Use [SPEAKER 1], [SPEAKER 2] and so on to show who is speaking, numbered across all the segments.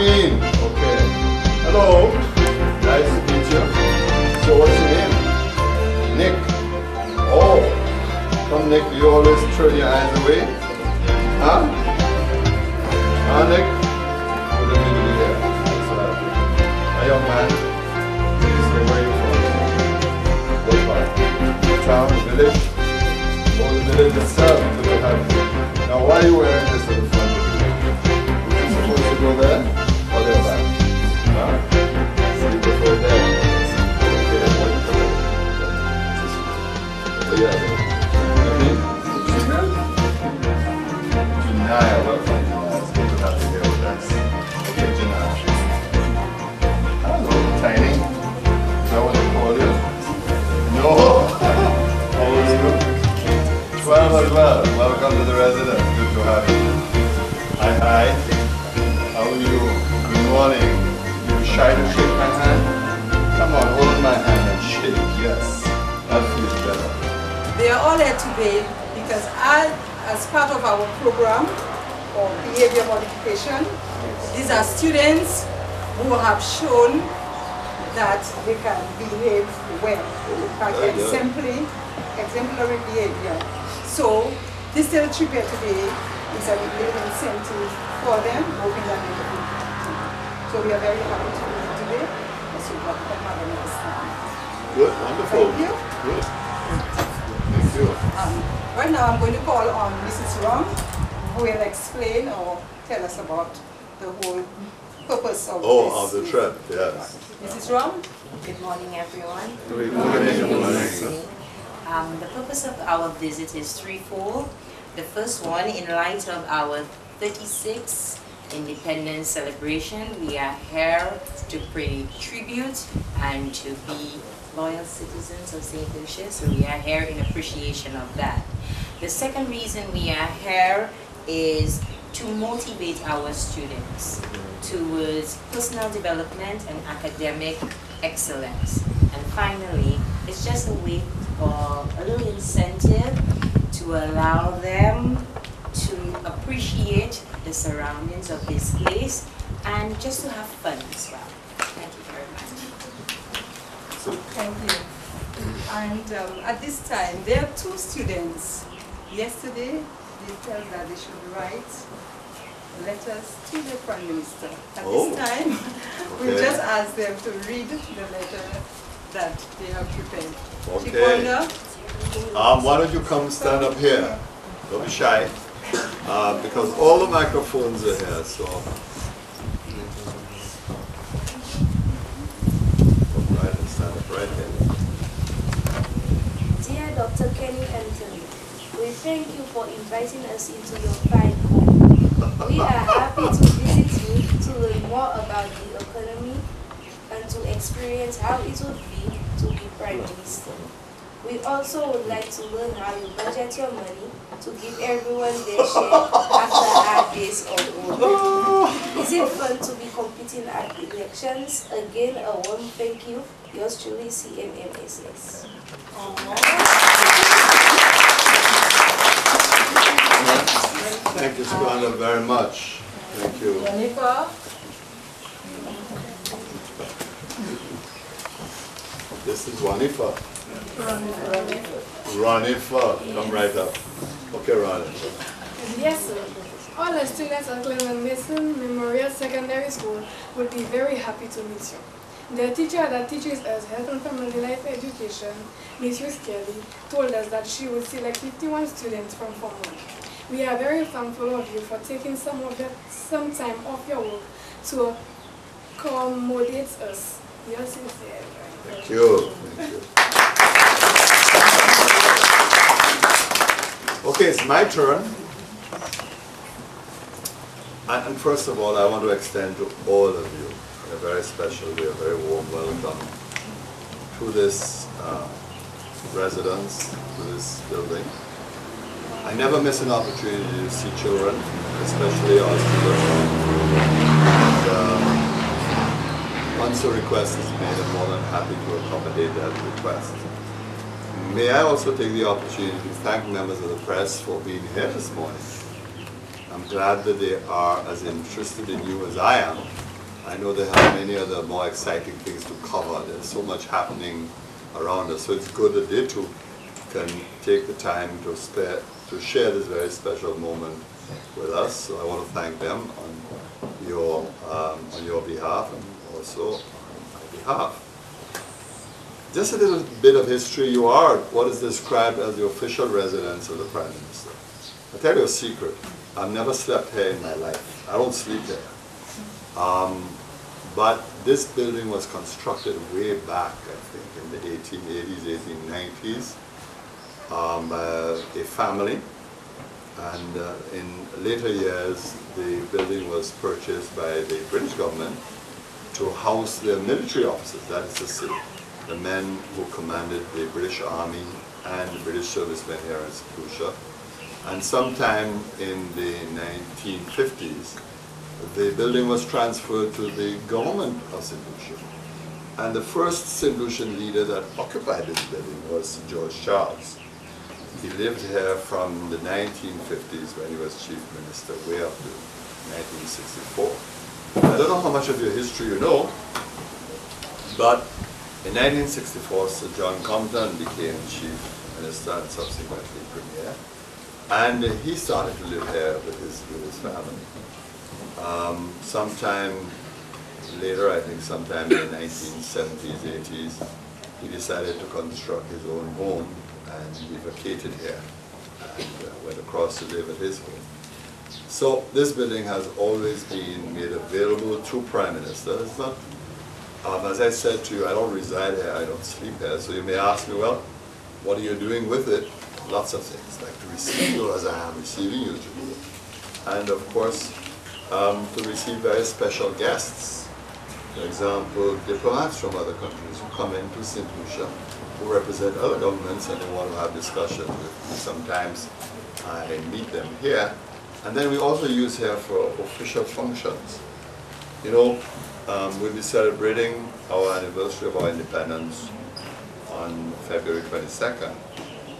[SPEAKER 1] mean. Okay. Hello. Nice to meet you. So what's your name? Nick. Oh. Come Nick, you always turn your eyes away. Huh? Huh, Nick? What do you do here? A young man. So where are you from? What part? Town, village? Oh, the village itself. Look at that. Now why are you wearing this in the front? Is it supposed to go there? Or there back? Huh? So you prefer there? Okay, oh yeah. Janaya, welcome. It's good to have you here with us. Okay, Janaya. Hello, Tiny. Is that what they call you? No? How old are you? 12 as well. Welcome to the residence. Good to have you. Hi, hi. How are you? Good morning. You shy to shake my hand? Come on, hold my hand and shake. Yes. That feels better.
[SPEAKER 2] They are all here today because as part of our program for behavior modification, these are students who have shown that they can behave well. In fact, exemplary behavior. So this little trip here today is a little incentive for them, hoping that they can. So we are very happy to be here today. So we can have a nice time.
[SPEAKER 1] Good, wonderful.
[SPEAKER 2] Thank you.
[SPEAKER 1] Good. Thank you.
[SPEAKER 2] Right now I'm going to call on Mrs. Rom, who will explain or tell us about the whole purpose of
[SPEAKER 1] of the trip, yes.
[SPEAKER 2] Mrs. Rom?
[SPEAKER 3] Good morning, everyone.
[SPEAKER 1] Good morning. Good morning.
[SPEAKER 3] The purpose of our visit is threefold. The first one, in light of our 36th Independence celebration, we are here to pay tribute and to be loyal citizens of St. Lucia, so we are here in appreciation of that. The second reason we are here is to motivate our students towards personal development and academic excellence. And finally, it's just a way or a little incentive to allow them to appreciate the surroundings of this place and just to have fun as well. Thank you very much.
[SPEAKER 2] Thank you. And at this time, there are two students. Yesterday, they felt that they should write letters to the Prime Minister. At this time, we just ask them to read the letter that they have prepared.
[SPEAKER 1] Okay. Why don't you come stand up here? Don't be shy. Because all the microphones are here, so. Right, and stand up right here.
[SPEAKER 4] Dear Dr. Kenny Anthony, we thank you for inviting us into your fine home. We are happy to visit you to learn more about the economy and to experience how it would be to be Prime Minister. We also would like to learn how you budget your money to give everyone their share after hard days of work. Is it fun to be competing at elections? Again, a warm thank you. Yours truly, CMMSS.
[SPEAKER 1] Thank you, Clendon, very much. Thank you.
[SPEAKER 2] Jennifer?
[SPEAKER 1] This is Wanifa. Ranifa, come right up. Okay, Ranifa.
[SPEAKER 5] Yes, sir. All the students at Clendon Mason Memorial Secondary School would be very happy to meet you. The teacher that teaches us health and family life education, Mrs. Kelly, told us that she would select 51 students from Form 1. We are very thankful of you for taking some time off your work to accommodate us. Yours sincerely.
[SPEAKER 1] Thank you. Thank you. Okay, it's my turn. And first of all, I want to extend to all of you a very special way, a very warm welcome to this residence, to this building. I never miss an opportunity to see children, especially our students. And, once a request is made, I'm more than happy to accommodate that request. May I also take the opportunity to thank members of the press for being here this morning. I'm glad that they are as interested in you as I am, I know they have many other more exciting things to cover. There's so much happening around us, so it's good that they too can take the time to share this very special moment with us. So I want to thank them on your behalf and also on my behalf. Just a little bit of history. You are what is described as the official residence of the Prime Minister. I'll tell you a secret. I've never slept here in my life. I don't sleep here. But this building was constructed way back, I think, in the 1880s, 1890s, by a family. And in later years, the building was purchased by the British government to house their military officers, that is to say, the men who commanded the British Army and the British servicemen here in St. Lucia. And sometime in the 1950s, the building was transferred to the government of St. Lucia. And the first St. Lucian leader that occupied this building was George Charles. He lived here from the 1950s when he was chief minister, way up to 1964. I don't know how much of your history you know, but in 1964, Sir John Compton became chief minister and subsequently premier. And he started to live here with his family. Sometime later, I think sometime in the 1970s, 80s, he decided to construct his own home, and he vacated here and went across to live at his home. So this building has always been made available to Prime Ministers. But as I said to you, I don't reside here, I don't sleep here. So you may ask me, well, what are you doing with it? Lots of things, like to receive you as I am receiving you today. And of course, to receive very special guests. For example, diplomats from other countries who come into St. Lucia, who represent other governments and they want to have discussions with me. Sometimes I meet them here. And then we also use here for official functions. You know, we'll be celebrating our anniversary of our independence on February 22nd.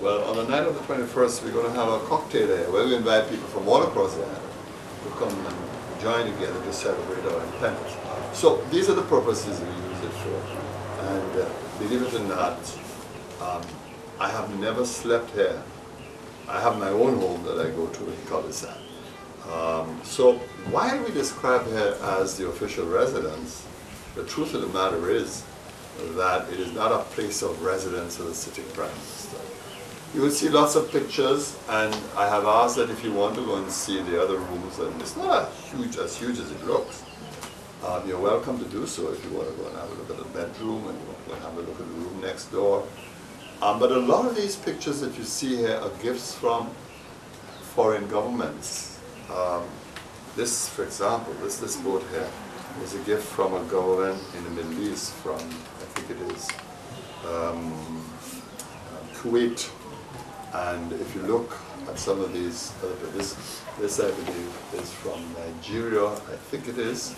[SPEAKER 1] Well, on the night of the 21st, we're going to have a cocktail here where we invite people from all across the island to come and join together to celebrate our independence. So these are the purposes we use it for. And believe it or not, I have never slept here. I have my own home that I go to in cul-de-sac. So while we describe here as the official residence, the truth of the matter is that it is not a place of residence of the sitting Prime Minister. You will see lots of pictures, and I have asked that if you want to go and see the other rooms, and it's not as huge as it looks, you're welcome to do so if you want to go and have a look at the bedroom and you want to go and have a look at the room next door. But a lot of these pictures that you see here are gifts from foreign governments. This, for example, this boat here is a gift from a government in the Middle East from, I think it is, Kuwait. And if you look at some of these, this I believe is from Nigeria, I think it is.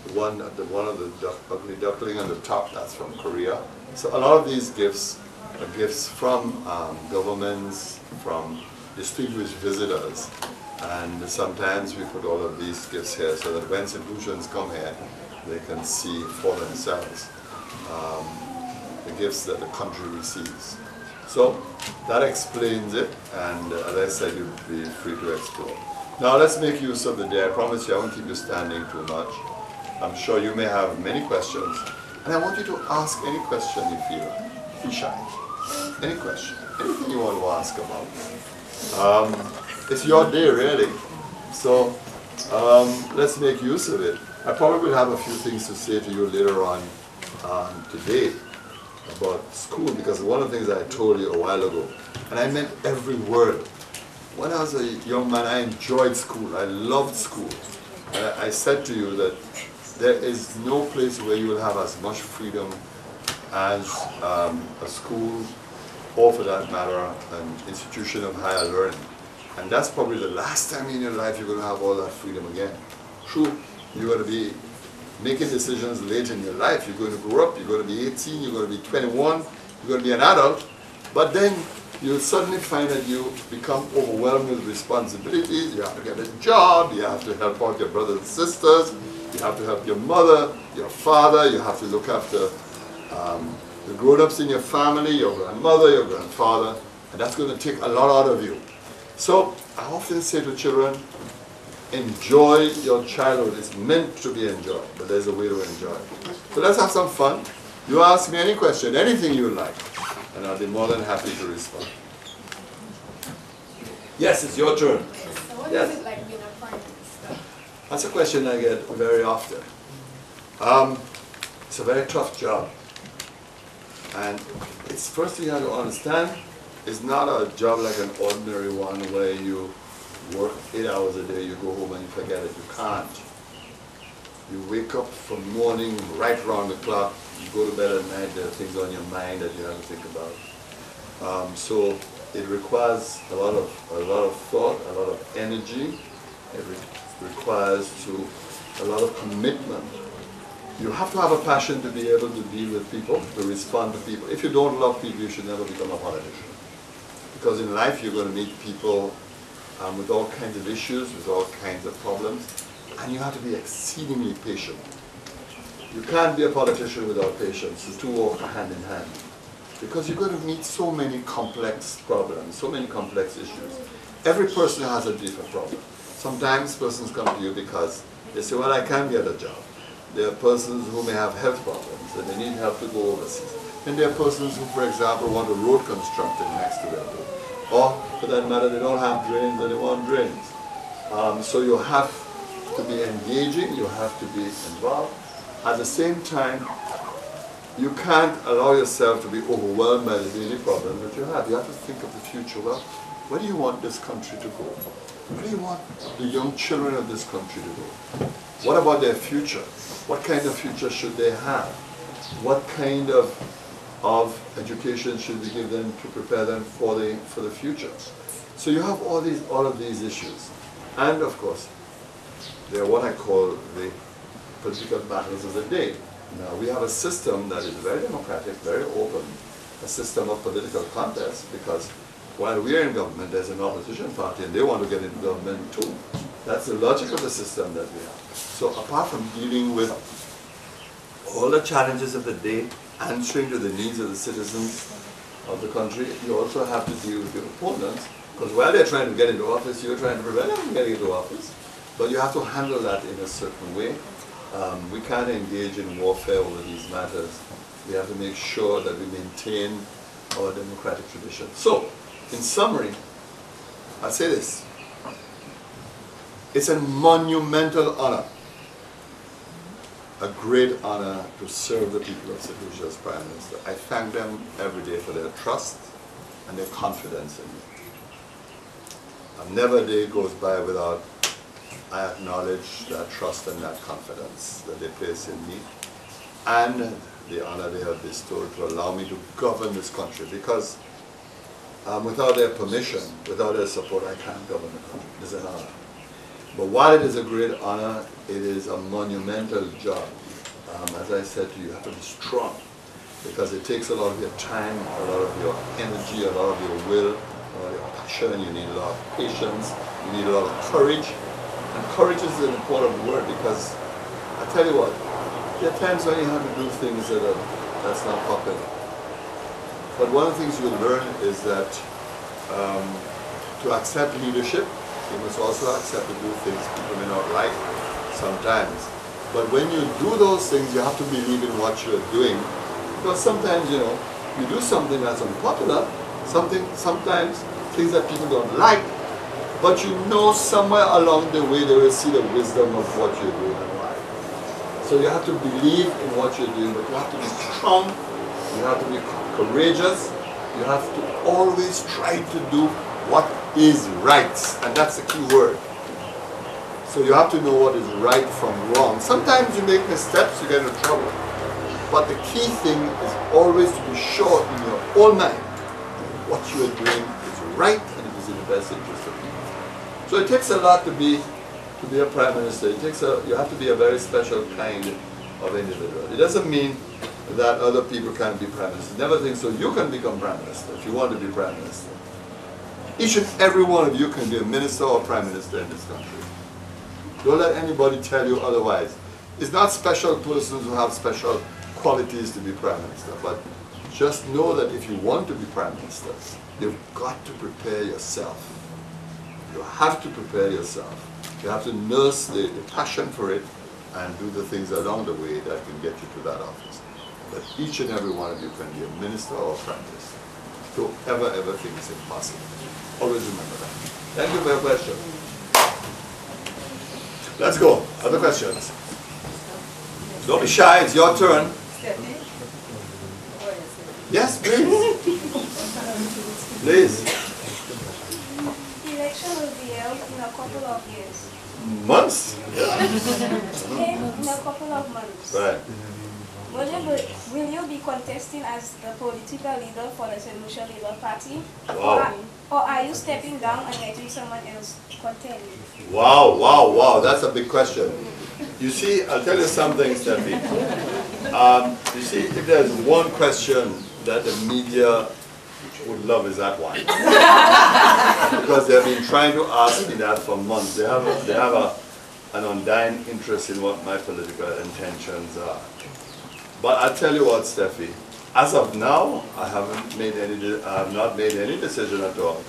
[SPEAKER 1] The one of the ugly duckling on the top, that's from Korea. So a lot of these gifts are gifts from governments, from distinguished visitors. And sometimes we put all of these gifts here so that when St. Lucians come here, they can see for themselves the gifts that the country receives. So that explains it, and as I said, you'll be free to explore. Now let's make use of the day. I promise you I won't keep you standing too much. I'm sure you may have many questions, and I want you to ask any question you feel like. Be shy. Any question, anything you want to ask about. It's your day, really. So let's make use of it. I probably will have a few things to say to you later on today about school, because one of the things I told you a while ago, and I meant every word. When I was a young man, I enjoyed school. I loved school. And I said to you that there is no place where you will have as much freedom as a school, or for that matter, an institution of higher learning. And that's probably the last time in your life you're going to have all that freedom again. True, you're going to be making decisions late in your life. You're going to grow up, you're going to be 18, you're going to be 21, you're going to be an adult. But then you'll suddenly find that you become overwhelmed with responsibilities. You have to get a job, you have to help out your brothers and sisters, You have to help your mother, your father, you have to look after the grown-ups in your family, your grandmother, your grandfather, and that's going to take a lot out of you. So I often say to children, enjoy your childhood. It's meant to be enjoyed, but there's a way to enjoy it. So let's have some fun. You ask me any question, anything you like, and I'll be more than happy to respond. Yes, it's your turn.
[SPEAKER 5] So what
[SPEAKER 1] Yes.
[SPEAKER 5] is it like being a prime minister?
[SPEAKER 1] That's a question I get very often. It's a very tough job. And it's first thing you have to understand, it's not a job like an ordinary one where you work 8 hours a day, you go home and you forget it. You can't. You wake up from morning right around the clock, you go to bed at night, there are things on your mind that you have to think about. So it requires a lot of thought, a lot of energy. It requires a lot of commitment. You have to have a passion to be able to deal with people, to respond to people. If you don't love people, you should never become a politician. Because in life you're going to meet people with all kinds of issues, with all kinds of problems, and you have to be exceedingly patient. You can't be a politician without patience. The two walk hand in hand. Because you're going to meet so many complex problems, so many complex issues. Every person has a different problem. Sometimes persons come to you because they say, well, I can't get a job. There are persons who may have health problems and they need help to go overseas. And there are persons who, for example, want a road constructed next to their road. Or, for that matter, they don't have drains and they want drains. So you have to be engaging, you have to be involved. At the same time, you can't allow yourself to be overwhelmed by the daily problems that you have. You have to think of the future. Well, where do you want this country to go? Where do you want the young children of this country to go? What about their future? What kind of future should they have? What kind of education should we give them to prepare them for the future? So you have all of these issues. And of course, they are what I call the political battles of the day. Now, we have a system that is very democratic, very open, a system of political contest, because while we are in government, there's an opposition party, and they want to get into government too. That's the logic of the system that we have. So apart from dealing with all the challenges of the day, answering to the needs of the citizens of the country, you also have to deal with your opponents, because while they're trying to get into office, you're trying to prevent them from getting into office. But you have to handle that in a certain way. We can't engage in warfare over these matters. We have to make sure that we maintain our democratic tradition. So, in summary, I'll say this. It's a monumental honor, a great honor to serve the people of St. Lucia as Prime Minister. I thank them every day for their trust and their confidence in me. And never a day goes by without I acknowledge that trust and that confidence that they place in me and the honor they have bestowed to allow me to govern this country, because without their permission, without their support, I can't govern the country. It's an honor. But while it is a great honor, it is a monumental job. As I said to you, you have to be strong, because it takes a lot of your time, a lot of your energy, a lot of your will, a lot of your passion. You need a lot of patience, you need a lot of courage. And courage is an important word, because I tell you what, there are times when you have to do things that's not popular. But one of the things you'll learn is that to accept leadership, you must also accept to do things people may not like sometimes. But when you do those things, you have to believe in what you're doing. Because sometimes, you know, you do something that's unpopular, sometimes things that people don't like, but you know somewhere along the way they will see the wisdom of what you're doing and why. So you have to believe in what you're doing, but you have to be strong, you have to be courageous, you have to always try to do what is right, and that's the key word. So you have to know what is right from wrong. Sometimes you make missteps, you get into trouble. But the key thing is always to be sure in your own mind what you are doing is right and it is in the best interest of people. So it takes a lot to be a Prime Minister. You have to be a very special kind of individual. It doesn't mean that other people can't be Prime Minister. Never think so. You can become Prime Minister if you want to be Prime Minister. Each and every one of you can be a Minister or Prime Minister in this country. Don't let anybody tell you otherwise. It's not special persons who have special qualities to be Prime Minister, but just know that if you want to be Prime Minister, you've got to prepare yourself. You have to prepare yourself. You have to nurse the passion for it and do the things along the way that can get you to that office. But each and every one of you can be a minister or a prime minister. Don't ever think it's impossible. Always remember that. Thank you for your question. Let's go. Other questions? Don't be shy, it's your turn. Yes, please. Please.
[SPEAKER 4] The election will be held in a couple of years.
[SPEAKER 1] Months? Yeah.
[SPEAKER 4] In a couple of months.
[SPEAKER 1] Right.
[SPEAKER 4] Will you be contesting as the political leader for the Solution Labour Party?
[SPEAKER 1] Wow.
[SPEAKER 4] Or are you stepping down and letting someone else contend?
[SPEAKER 1] Wow. That's a big question. You see, I'll tell you something, Steffi. You see, if there's one question that the media would love is that one. Because they've been trying to ask me that for months. They have an undying interest in what my political intentions are. But I'll tell you what, Steffi, as of now, I have not made any decision at all.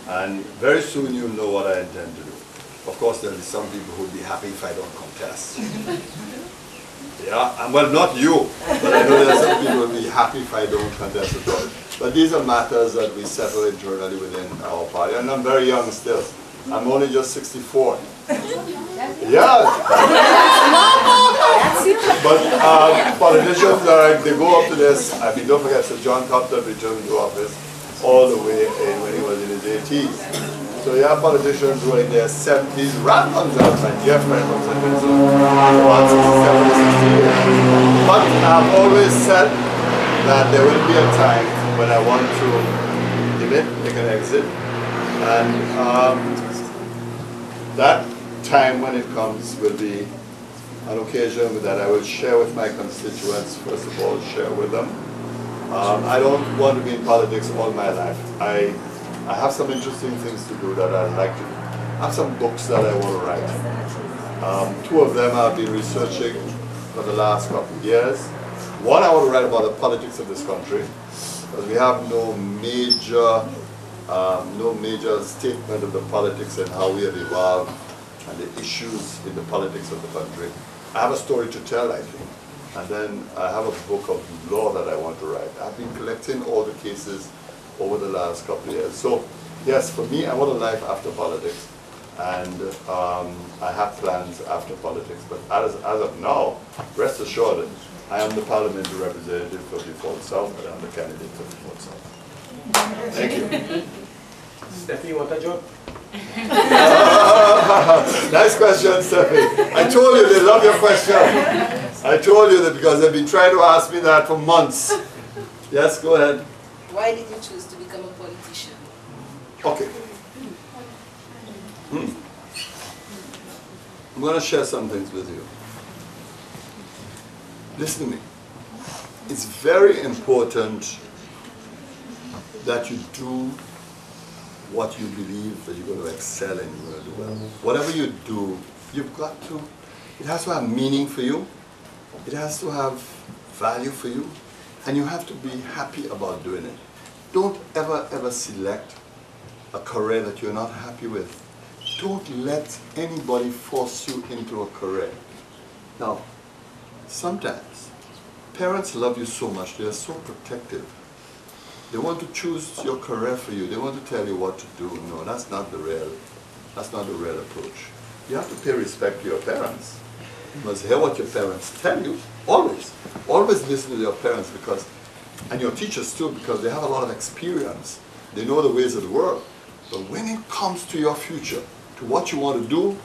[SPEAKER 1] And very soon you'll know what I intend to do. Of course, there'll be some people who'll be happy if I don't contest. Yeah, and well, not you, but I know there's some people who'll be happy if I don't contest at all. But these are matters that we settle internally within our party. And I'm very young still. I'm only just 64. Yeah. But politicians they go up to this. I mean, don't forget, Sir John Copland returned to office all the way in when he was in his 80s. So you have politicians who are in their 70s. Randons are my dear friend from St. Vincent, about 67 60 years. But I've always said that there will be a time when I want to make an exit. And that time when it comes will be an occasion that I will share with my constituents, first of all, share with them. I don't want to be in politics all my life. I have some interesting things to do that I'd like to do. I have some books that I want to write. Two of them I've been researching for the last couple of years. One, I want to write about the politics of this country, because we have no major statement of the politics and how we have evolved and the issues in the politics of the country. I have a story to tell, I think. And then I have a book of law that I want to write. I've been collecting all the cases over the last couple of years. So, yes, for me, I want a life after politics. And I have plans after politics. But as of now, rest assured, I am the parliamentary representative for Default South, and I'm the candidate for Default South. Thank you.
[SPEAKER 6] Steffi, you want a job?
[SPEAKER 1] Nice question, Steffi. I told you they love your question. I told you that because they've been trying to ask me that for months. Yes, go ahead.
[SPEAKER 2] Why did you choose to become a politician?
[SPEAKER 1] Okay. I'm going to share some things with you. Listen to me. It's very important that you do what you believe that you're going to excel and you're going to do well. Whatever you do, you've got to, it has to have meaning for you. It has to have value for you. And you have to be happy about doing it. Don't ever select a career that you're not happy with. Don't let anybody force you into a career. Now, sometimes parents love you so much, they are so protective. They want to choose your career for you. They want to tell you what to do. No, that's not the real approach. You have to pay respect to your parents. You must hear what your parents tell you. Always. Always listen to your parents, because, and your teachers too, because they have a lot of experience. They know the ways of the world. But when it comes to your future, to what you want to do,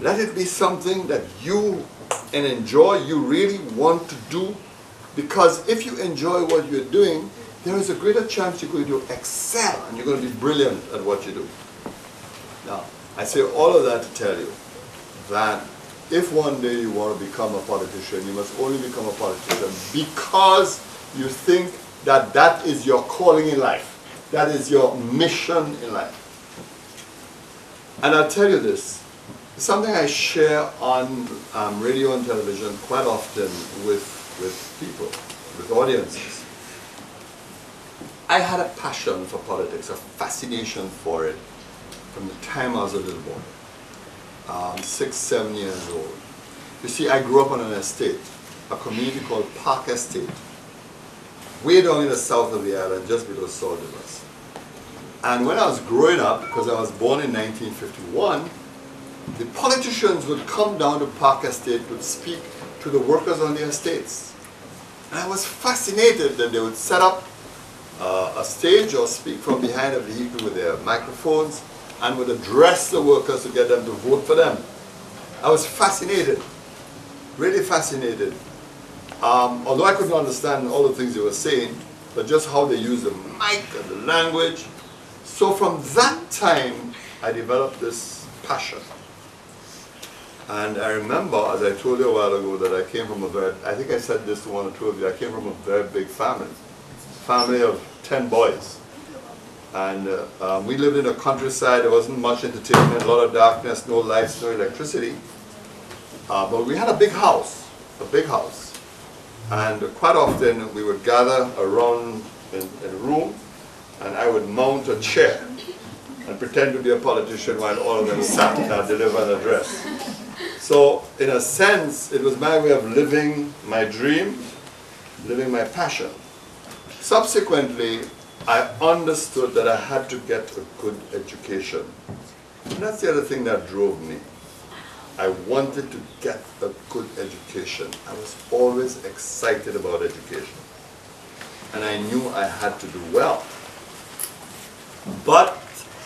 [SPEAKER 1] let it be something that you enjoy, you really want to do. Because if you enjoy what you're doing, there is a greater chance you're going to excel and you're going to be brilliant at what you do. Now, I say all of that to tell you that if one day you want to become a politician, you must only become a politician because you think that that is your calling in life. That is your mission in life. And I'll tell you this, something I share on radio and television quite often with people, with audiences. I had a passion for politics, a fascination for it from the time I was a little boy, 6, 7 years old. You see, I grew up on an estate, a community called Park Estate, way down in the south of the island, just below Salt Rivers. And when I was growing up, because I was born in 1951, the politicians would come down to Park Estate to speak to the workers on their estates. And I was fascinated that they would set up a stage or speak from behind a vehicle with their microphones and would address the workers to get them to vote for them. I was fascinated, really fascinated. Although I couldn't understand all the things they were saying, but just how they used the mic and the language. So from that time, I developed this passion. And I remember, as I told you a while ago, that I came from a very, I think I said this to one or two of you, I came from a very big family of 10 boys. And we lived in the countryside. There wasn't much entertainment, a lot of darkness, no lights, no electricity. But we had a big house. And quite often we would gather around in a room, and I would mount a chair and pretend to be a politician while all of them sat and delivered an address. So in a sense, it was my way of living my dream, living my passion. Subsequently, I understood that I had to get a good education. And that's the other thing that drove me. I wanted to get a good education. I was always excited about education. And I knew I had to do well. But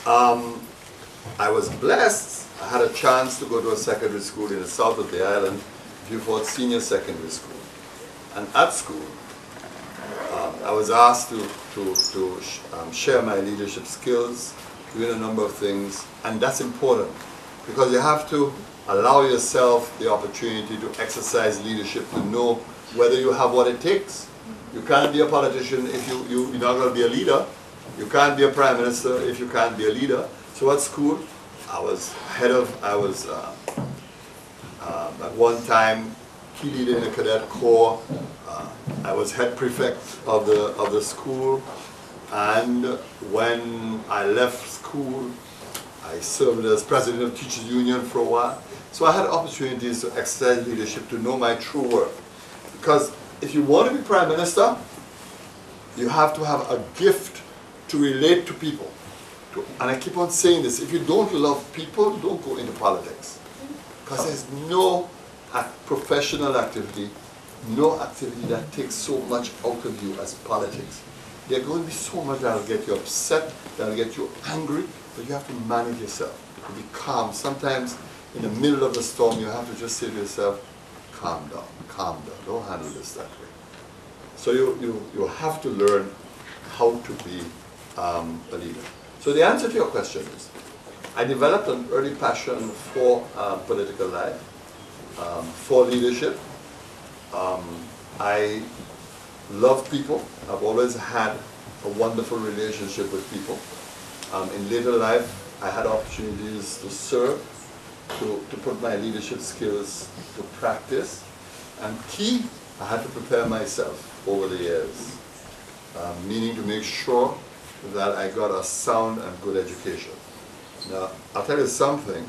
[SPEAKER 1] I was blessed. I had a chance to go to a secondary school in the south of the island, Beaufort Senior Secondary School. And at school, I was asked to share my leadership skills, doing a number of things, and that's important because you have to allow yourself the opportunity to exercise leadership, to know whether you have what it takes. You can't be a politician if you're not going to be a leader. You can't be a prime minister if you can't be a leader. So at school, I was at one time key leader in the cadet corps. I was head prefect of the school, and when I left school, I served as president of Teachers Union for a while. So I had opportunities to exercise leadership, to know my true worth. Because if you want to be prime minister, you have to have a gift to relate to people. And I keep on saying this, if you don't love people, don't go into politics. Because there's no professional activity, no activity that takes so much out of you as politics. There's going to be so much that will get you upset, that will get you angry, but you have to manage yourself, to be calm. Sometimes in the middle of the storm, you have to just say to yourself, calm down, don't handle this that way. So you have to learn how to be a leader. So the answer to your question is, I developed an early passion for political life, for leadership. I love people. I've always had a wonderful relationship with people. In later life, I had opportunities to serve, to put my leadership skills to practice. And key, I had to prepare myself over the years, meaning to make sure that I got a sound and good education. Now, I'll tell you something.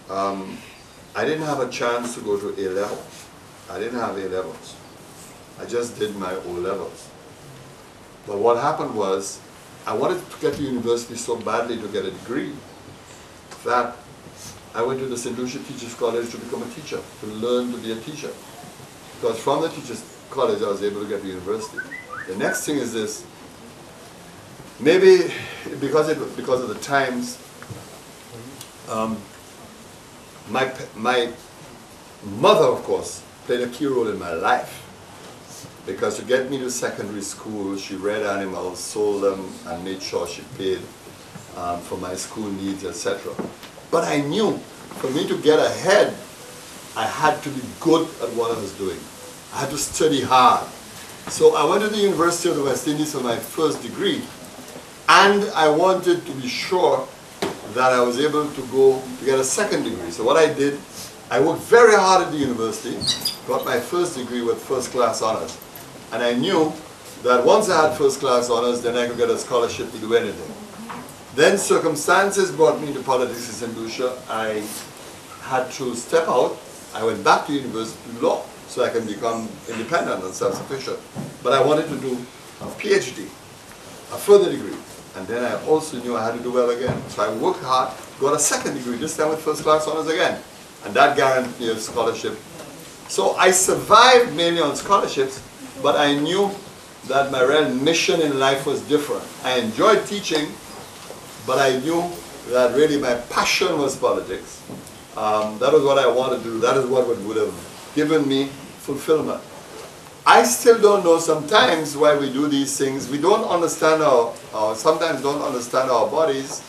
[SPEAKER 1] I didn't have a chance to go to A-level. I didn't have A-levels. I just did my O-levels. But what happened was, I wanted to get to university so badly to get a degree that I went to the St. Lucia Teachers College to become a teacher, to learn to be a teacher. Because from the Teachers College, I was able to get to university. The next thing is this. Maybe because of the times, my mother, of course, played a key role in my life. Because to get me to secondary school, she reared animals, sold them, and made sure she paid for my school needs, etc. But I knew, for me to get ahead, I had to be good at what I was doing. I had to study hard. So I went to the University of the West Indies for my first degree, and I wanted to be sure that I was able to go to get a second degree. So what I did, I worked very hard at the university, got my first degree with first class honors. And I knew that once I had first class honors, then I could get a scholarship to do anything. Then circumstances brought me to politics in St. Lucia. I had to step out. I went back to university to do law so I can become independent and self-sufficient. But I wanted to do a PhD, a further degree. And then I also knew I had to do well again. So I worked hard, got a second degree, this time with first class honors again. And that guaranteed me a scholarship. So I survived mainly on scholarships, but I knew that my real mission in life was different. I enjoyed teaching, but I knew that really my passion was politics. That was what I wanted to do. That is what would have given me fulfillment. I still don't know sometimes why we do these things. We don't understand sometimes don't understand our bodies.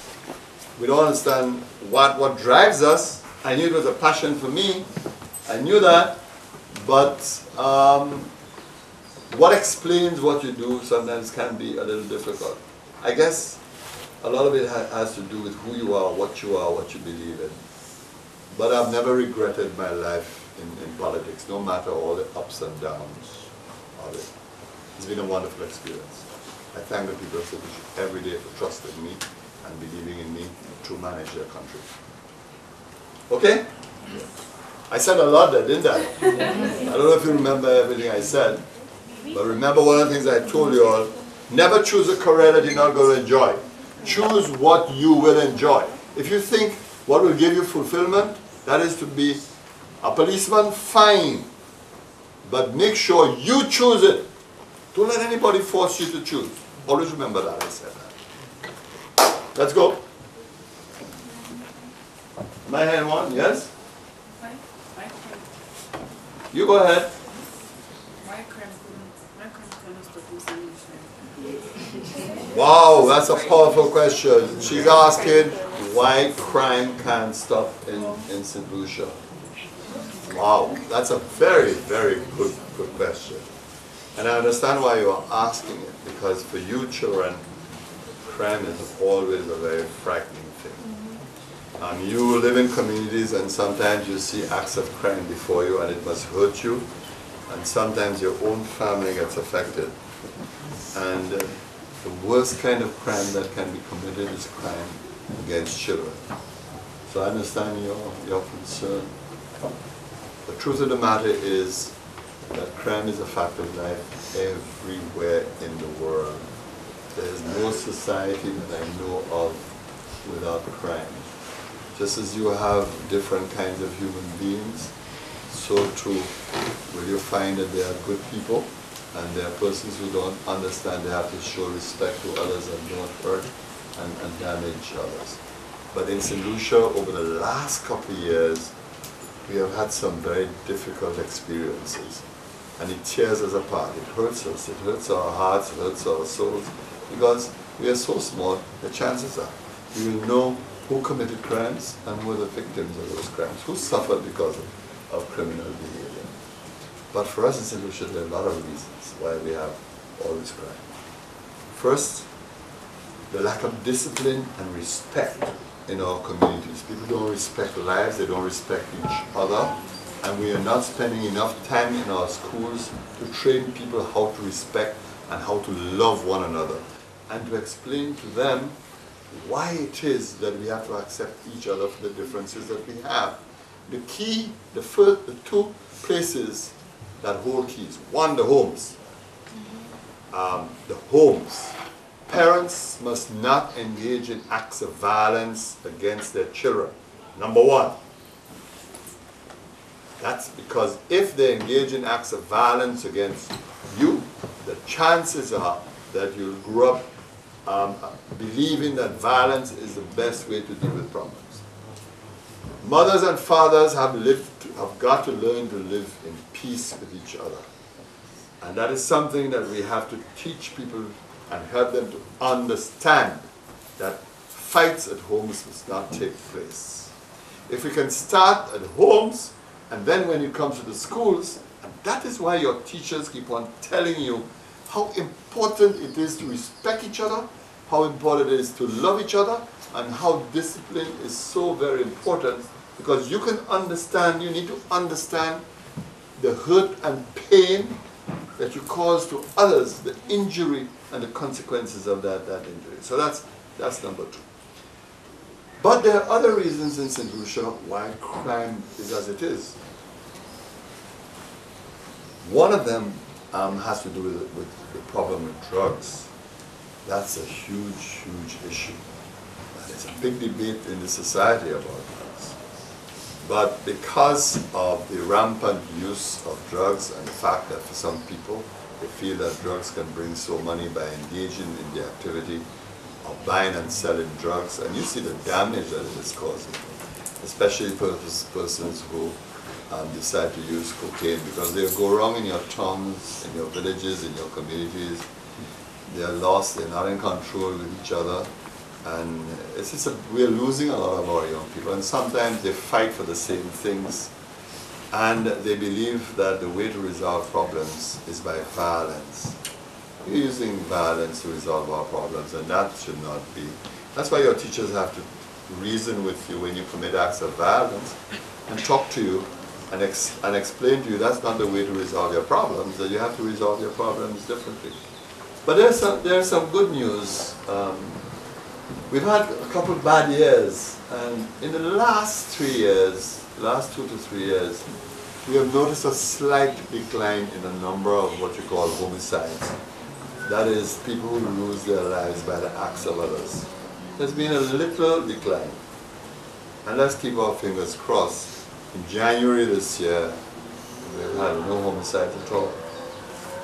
[SPEAKER 1] We don't understand what drives us. I knew it was a passion for me. I knew that. But what explains what you do sometimes can be a little difficult. I guess a lot of it has to do with who you are, what you believe in. But I've never regretted my life in politics, no matter all the ups and downs of it. It's been a wonderful experience. I thank the people of St. Lucia every day for trusting me and believing in me to manage their country. Okay? I said a lot there, didn't I? I don't know if you remember everything I said, but remember one of the things I told you all, never choose a career that you're not going to enjoy. Choose what you will enjoy. If you think what will give you fulfillment, that is to be a policeman, fine. But make sure you choose it. Don't let anybody force you to choose. Always remember that I said that. Let's go. My hand one, yes? You go ahead. Wow, that's a powerful question. She's asking why crime can't stop in St. Lucia. Wow, that's a very, very good question. And I understand why you are asking it, because for you children, crime is always a very frightening thing. You live in communities and sometimes you see acts of crime before you and it must hurt you. And sometimes your own family gets affected. And the worst kind of crime that can be committed is crime against children. So I understand your concern. The truth of the matter is that crime is a fact of life everywhere in the world. There is no society that I know of without crime. Just as you have different kinds of human beings, so too will you find that there are good people and there are persons who don't understand they have to show respect to others and don't hurt and damage others. But in St. Lucia, over the last couple of years, we have had some very difficult experiences. And it tears us apart. It hurts us. It hurts our hearts. It hurts our souls. Because we are so small, the chances are we will know who committed crimes and who are the victims of those crimes, who suffered because of criminal behavior. But for us in St. Lucia, there are a lot of reasons why we have all this crime. First, the lack of discipline and respect in our communities. People don't respect lives, they don't respect each other, and we are not spending enough time in our schools to train people how to respect and how to love one another, and to explain to them why it is that we have to accept each other for the differences that we have. The key, the two places that hold keys. One, the homes. The homes. Parents must not engage in acts of violence against their children. Number one. That's because if they engage in acts of violence against you, the chances are that you'll grow up believing that violence is the best way to deal with problems. Mothers and fathers have got to learn to live in peace with each other. And that is something that we have to teach people and help them to understand, that fights at homes must not take place. If we can start at homes, and then when it comes to the schools, and that is why your teachers keep on telling you how important it is to respect each other how important it is to love each other, and how discipline is so very important, because you can understand, you need to understand the hurt and pain that you cause to others, the injury and the consequences of that injury. So that's number 2. But there are other reasons in St. Lucia why crime is as it is. One of them has to do with the problem with drugs. That's a huge, huge issue. And it's a big debate in the society about drugs. But because of the rampant use of drugs and the fact that for some people, they feel that drugs can bring so money by engaging in the activity of buying and selling drugs, and you see the damage that it is causing, especially for persons who decide to use cocaine, because they go wrong in your towns, in your villages, in your communities. They are lost, they're not in control with each other, and it's just we're losing a lot of our young people, and sometimes they fight for the same things, and they believe that the way to resolve problems is by violence. We're using violence to resolve our problems, and that should not be. That's why your teachers have to reason with you when you commit acts of violence, and talk to you, and explain to you that's not the way to resolve your problems, that you have to resolve your problems differently. But there's some good news. We've had a couple of bad years, and in the last 3 years, last 2 to 3 years, we have noticed a slight decline in the number of what you call homicides. That is, people who lose their lives by the acts of others. There's been a little decline. And let's keep our fingers crossed. In January this year, we've had no homicides at all.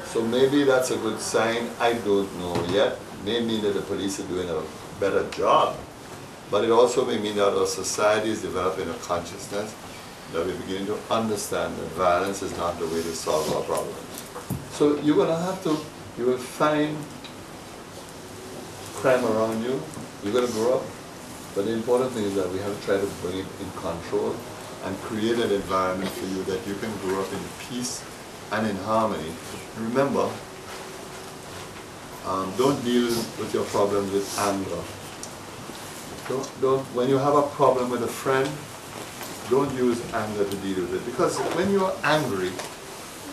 [SPEAKER 1] So maybe that's a good sign. I don't know yet. It may mean that the police are doing a better job, but it also may mean that our society is developing a consciousness that we're beginning to understand that violence is not the way to solve our problems. So you're going to have to, you will find crime around you. You're going to grow up. But the important thing is that we have to try to bring it in control and create an environment for you that you can grow up in peace and in harmony. Remember, don't deal with your problems with anger. When you have a problem with a friend, don't use anger to deal with it. Because when you're angry,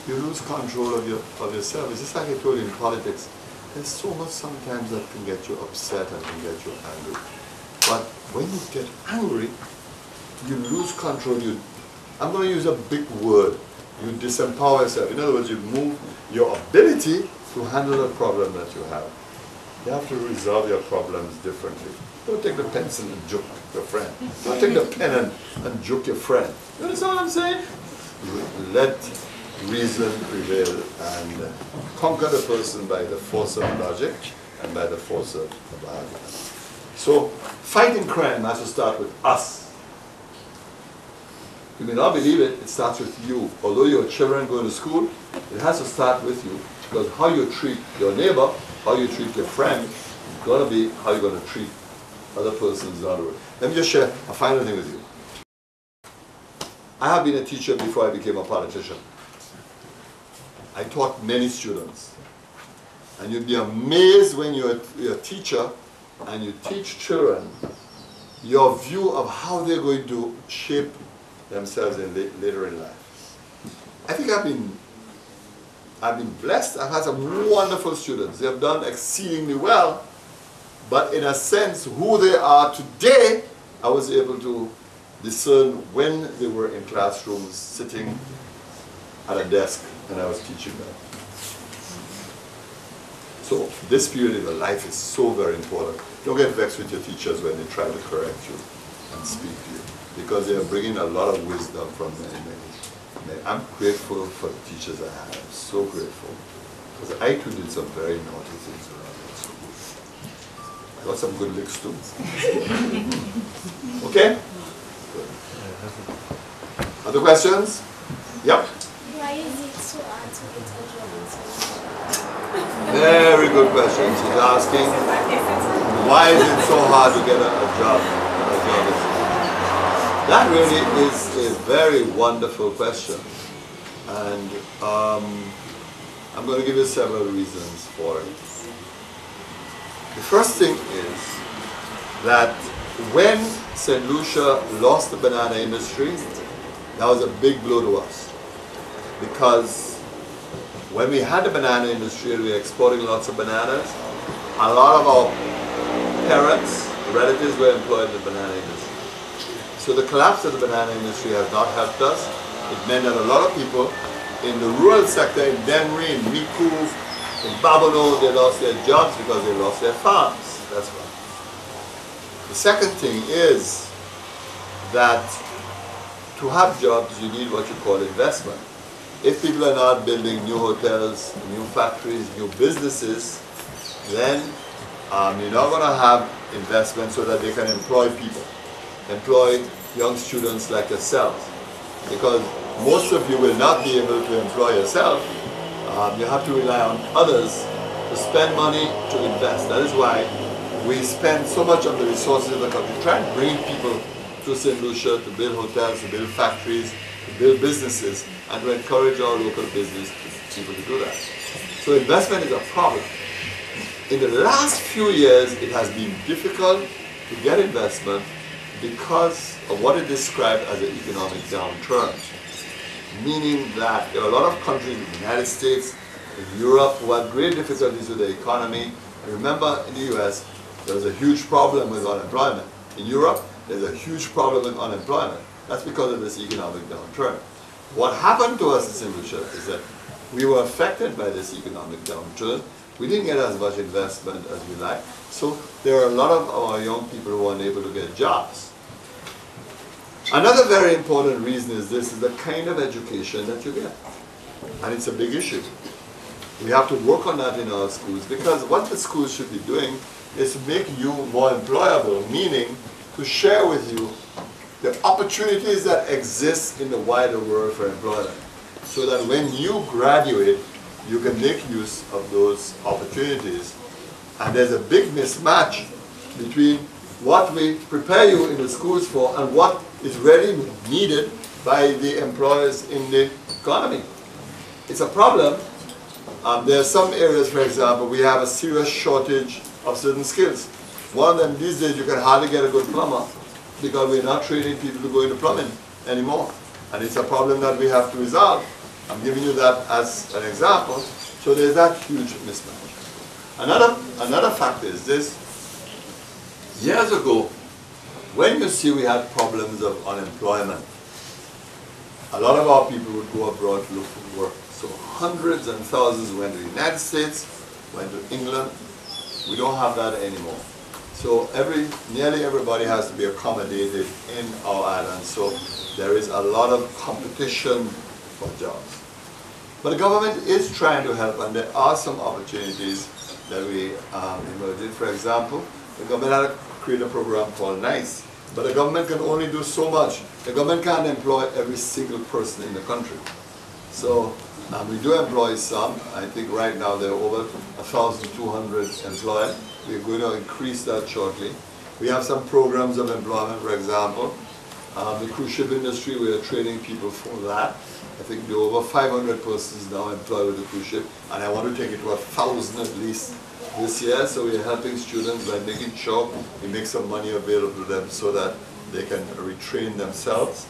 [SPEAKER 1] you lose control of yourself. It's just like I told you in politics. There's so much sometimes that can get you upset and can get you angry. But when you get angry, you lose control. I'm going to use a big word. You disempower yourself. In other words, you move your ability to handle a problem that you have. You have to resolve your problems differently. Don't take the pencil and joke your friend. Don't take the pen and joke your friend. You understand what I'm saying? Let reason prevail and conquer the person by the force of logic and by the force of argument. So, fighting crime has to start with us. You may not believe it, it starts with you. Although your children go to school, it has to start with you. Because how you treat your neighbor, how you treat your friend, is going to be how you're going to treat other persons down the road. Let me just share a final thing with you. I have been a teacher before I became a politician. I taught many students. And you'd be amazed when you're a teacher and you teach children, your view of how they're going to shape themselves later in life. I think I've been blessed. I've had some wonderful students. They have done exceedingly well. But in a sense, who they are today, I was able to discern when they were in classrooms sitting at a desk and I was teaching them. So this period in their life is so very important. Don't get vexed with your teachers when they try to correct you and speak to you, because they are bringing a lot of wisdom from many. I'm grateful for the teachers I have. I'm so grateful. Because I too did some very naughty things around in school. I got some good licks too. Okay? Good. Other questions? Yep.
[SPEAKER 4] Why is it so hard to get a job in St.
[SPEAKER 1] Very good question. She's asking, why is it so hard to get a job? That really is a very wonderful question. And I'm going to give you several reasons for it. The first thing is that when St. Lucia lost the banana industry, that was a big blow to us. Because when we had the banana industry and we were exporting lots of bananas, a lot of our parents, relatives were employed in the banana industry. So the collapse of the banana industry has not helped us. It meant that a lot of people in the rural sector, in Denry, in Miku, in Babonneau, they lost their jobs because they lost their farms. That's why. The second thing is that to have jobs, you need what you call investment. If people are not building new hotels, new factories, new businesses, then you're not going to have investment so that they can employ people, employ young students like yourselves. Because most of you will not be able to employ yourself. You have to rely on others to spend money to invest. That is why we spend so much of the resources of the country trying to bring people to St. Lucia to build hotels, to build factories, to build businesses, and to encourage our local business people to do that. So investment is a problem. In the last few years, it has been difficult to get investment because of what is described as an economic downturn. Meaning that there are a lot of countries in the United States, in Europe, who have great difficulties with the economy. And remember, in the US, there was a huge problem with unemployment. In Europe, there's a huge problem with unemployment. That's because of this economic downturn. What happened to us in St. Lucia is that we were affected by this economic downturn. We didn't get as much investment as we like. So there are a lot of our young people who are unable to get jobs. Another very important reason is this is the kind of education that you get. And it's a big issue. We have to work on that in our schools because what the schools should be doing is to make you more employable, meaning to share with you the opportunities that exist in the wider world for employment. So that when you graduate, you can make use of those opportunities. And there's a big mismatch between what we prepare you in the schools for and what is really needed by the employers in the economy. It's a problem. There are some areas, for example, we have a serious shortage of certain skills. One of them these days, you can hardly get a good plumber because we're not training people to go into plumbing anymore. And it's a problem that we have to resolve. I'm giving you that as an example. So there's that huge mismatch. Another factor is this. Years ago, when you see we had problems of unemployment, a lot of our people would go abroad to look for work. So hundreds and thousands went to the United States, went to England. We don't have that anymore. So nearly everybody has to be accommodated in our island. So there is a lot of competition for jobs. But the government is trying to help, and there are some opportunities that we emerged. For example, the government had to create a program called NICE. But the government can only do so much. The government can't employ every single person in the country. So we do employ some. I think right now there are over 1,200 employed. We're going to increase that shortly. We have some programs of employment, for example. The cruise ship industry, we are training people for that. I think there are over 500 persons now employed with the cruise ship, and I want to take it to 1,000 at least this year. So we are helping students by making sure we make some money available to them so that they can retrain themselves.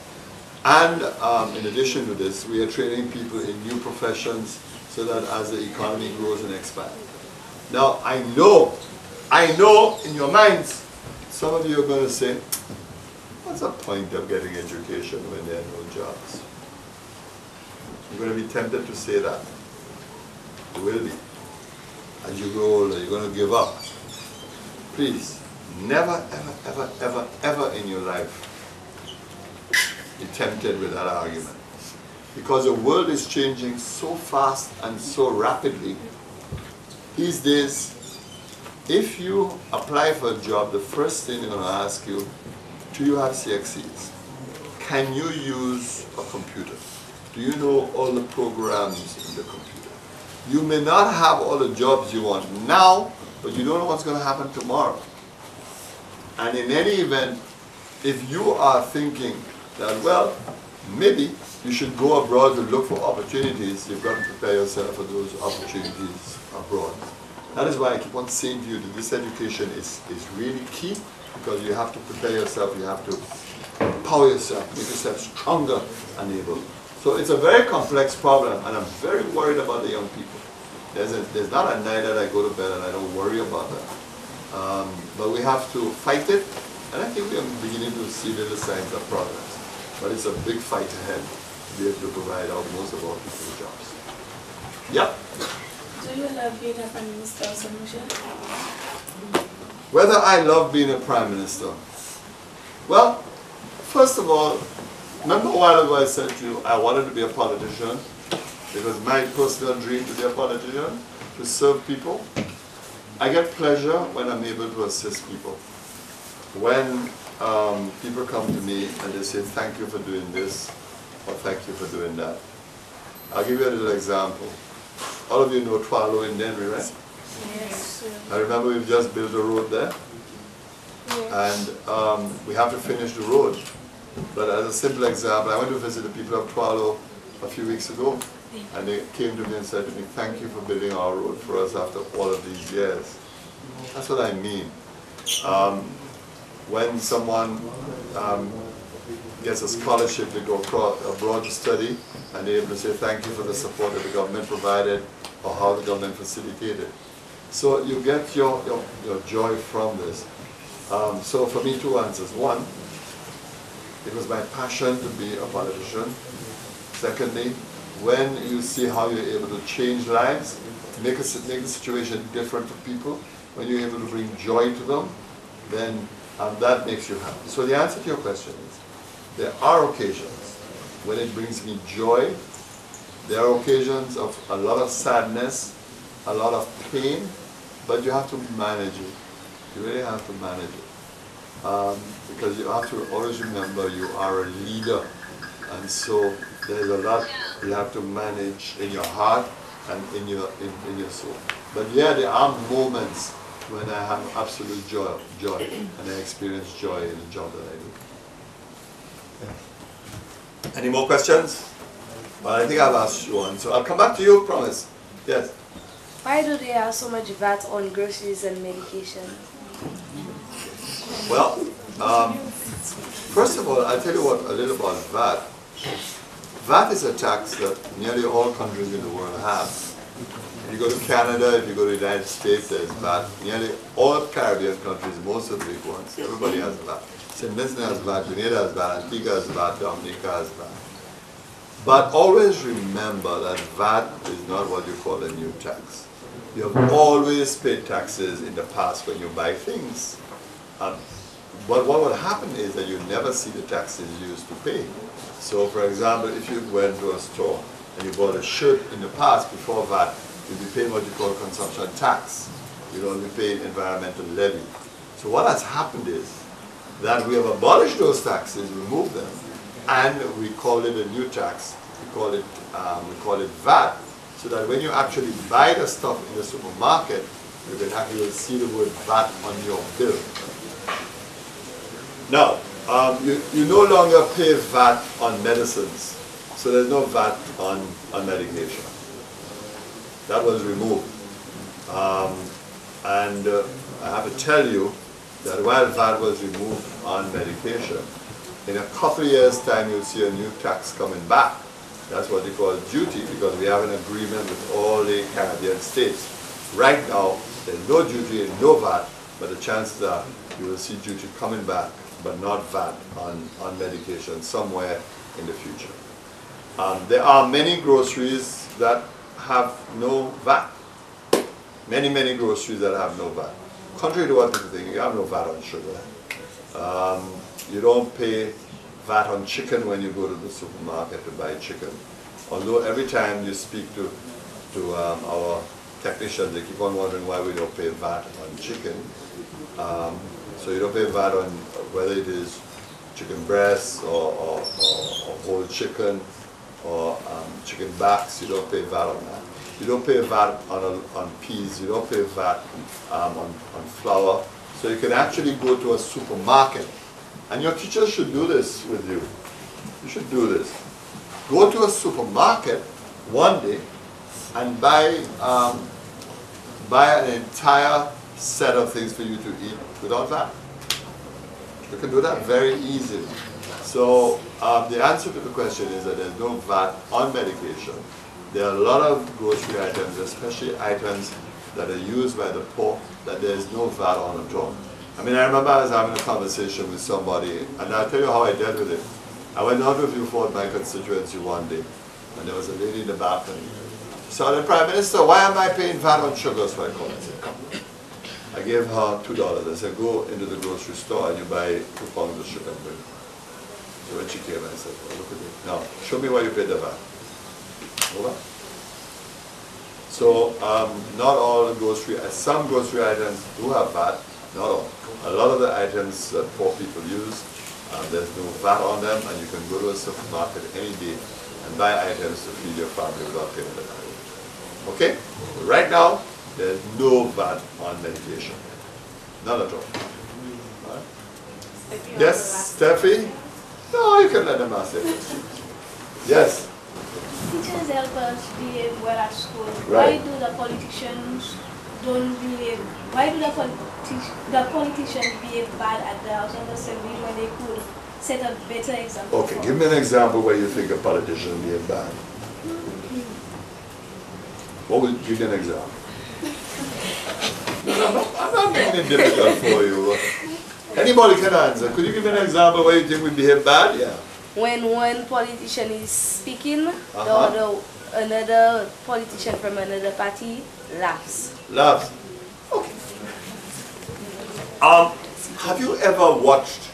[SPEAKER 1] And in addition to this, we are training people in new professions so that as the economy grows and expands. Now, I know in your minds, some of you are going to say, what's the point of getting education when there are no jobs? You're going to be tempted to say that. You will be. As you grow older, you're going to give up. Please, never, ever, ever, ever, ever in your life be tempted with that argument. Because the world is changing so fast and so rapidly. These days, if you apply for a job, the first thing they're going to ask you, do you have CXCs? Can you use a computer? Do you know all the programs in the computer? You may not have all the jobs you want now, but you don't know what's going to happen tomorrow. And in any event, if you are thinking that, well, maybe you should go abroad to look for opportunities, you've got to prepare yourself for those opportunities abroad. That is why I keep on saying to you that this education is really key, because you have to prepare yourself, you have to empower yourself, make yourself stronger and able. So it's a very complex problem, and I'm very worried about the young people. There's not a night that I go to bed and I don't worry about that. But we have to fight it, and I think we're beginning to see little signs of progress. But it's a big fight ahead to be able to provide out most of our people jobs. Yeah.
[SPEAKER 7] Do you love being a Prime Minister, Samusha?
[SPEAKER 1] Whether I love being a Prime Minister? Well, first of all, remember a while ago I said to you I wanted to be a politician? Because my personal dream to be a politician, to serve people. I get pleasure when I'm able to assist people. When people come to me and they say, thank you for doing this, or thank you for doing that. I'll give you a little example. All of you know Twalo in Denver, right?
[SPEAKER 7] Yes.
[SPEAKER 1] I remember we've just built a road there.
[SPEAKER 7] Yes.
[SPEAKER 1] And we have to finish the road. But as a simple example, I went to visit the people of Twalo a few weeks ago. And they came to me and said to me, thank you for building our road for us after all of these years. That's what I mean. When someone gets a scholarship to go abroad to study, and they're able to say thank you for the support that the government provided or how the government facilitated. So you get your joy from this. So for me, two answers. One, it was my passion to be a politician. Secondly, when you see how you're able to change lives, make the situation different for people, when you're able to bring joy to them, then that makes you happy. So the answer to your question is, there are occasions when it brings me joy. There are occasions of a lot of sadness, a lot of pain, but you have to manage it. You really have to manage it. Because you have to always remember you are a leader. And so there's a lot you have to manage in your heart and in your soul. But yeah, there are moments when I have absolute joy, and I experience joy in the job that I do. Any more questions? Well, I think I've asked you one, so I'll come back to you, promise. Yes?
[SPEAKER 4] Why do they have so much VAT on groceries and medication?
[SPEAKER 1] Well, first of all, I'll tell you a little about VAT. VAT is a tax that nearly all countries in the world have. If you go to Canada, if you go to the United States, there's VAT. Nearly all Caribbean countries, most of the big ones, everybody has VAT. St. Vincent has VAT, Grenada has VAT, Antigua has VAT, Dominica has VAT. But always remember that VAT is not what you call a new tax. You have always paid taxes in the past when you buy things. But what will happen is that you never see the taxes you used to pay. So for example, if you went to a store and you bought a shirt in the past before VAT, you'd be paying what you call consumption tax. You'd only pay environmental levy. So what has happened is that we have abolished those taxes, removed them, and we call it a new tax. We call it VAT, so that when you actually buy the stuff in the supermarket, you can actually see the word VAT on your bill. Now, you no longer pay VAT on medicines, so there's no VAT on medication. That was removed. And I have to tell you that while VAT was removed on medication, in a couple of years' time you'll see a new tax coming back. That's what they call duty, because we have an agreement with all the Caribbean states. Right now, there's no duty and no VAT, but the chances are you will see duty coming back, but not VAT on medication somewhere in the future. There are many groceries that have no VAT. Many, many groceries that have no VAT. Contrary to what people think, you have no VAT on sugar. You don't pay VAT on chicken when you go to the supermarket to buy chicken. Although every time you speak to our technicians, they keep on wondering why we don't pay VAT on chicken. So you don't pay VAT on whether it is chicken breasts or whole chicken or chicken backs. You don't pay VAT on that. You don't pay VAT on peas. You don't pay VAT on flour. So you can actually go to a supermarket, and your teachers should do this with you. You should do this. Go to a supermarket one day and buy buy an entire set of things for you to eat without VAT. You can do that very easily. So the answer to the question is that there's no VAT on medication. There are a lot of grocery items, especially items that are used by the poor, that there's no VAT on at all. I mean, I remember I was having a conversation with somebody, and I'll tell you how I dealt with it. I went out with you for my constituency one day, and there was a lady in the back, and she said, "The Prime Minister, why am I paying VAT on sugar?" So I called and said, "Come." I gave her $2. I said, "Go into the grocery store and you buy 2 pounds of sugar and bring it." So when she came, I said, "Well, look at it. Now, show me where you paid the VAT." Over. So not all grocery, some grocery items do have VAT, not all. A lot of the items that poor people use, there's no VAT on them, and you can go to a supermarket any day and buy items to feed your family without paying the VAT. Okay? Right now, there's no VAT on medication. None at all. Right? Yes, Steffi? No, you can let them ask their questions. Yes?
[SPEAKER 7] Teachers help us behave well at school.
[SPEAKER 1] Right.
[SPEAKER 7] Why do the politicians don't behave? Why do the politicians behave bad at the House of Assembly when they could set a better example?
[SPEAKER 1] Okay, give me an example where you think a politician behave bad. What would give me an example? I'm not making it difficult for you. Anybody can answer. Could you give me an example where you think we behave bad? Yeah.
[SPEAKER 4] When one politician is speaking, another politician from another party laughs.
[SPEAKER 1] Laughs. Okay. Have you ever watched,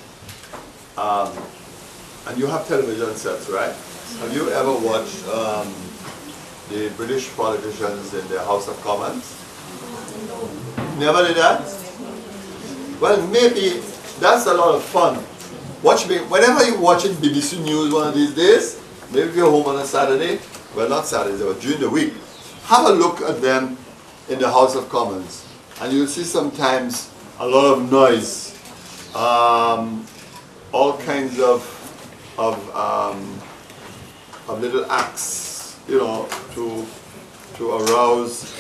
[SPEAKER 1] and you have television sets, right? Have you ever watched the British politicians in the House of Commons? Never did that? Well, maybe that's a lot of fun. Watch me, whenever you're watching BBC News one of these days, maybe if you're home on a Saturday, well not Saturdays, but during the week, have a look at them in the House of Commons, and you'll see sometimes a lot of noise, all kinds of little acts, you know, to arouse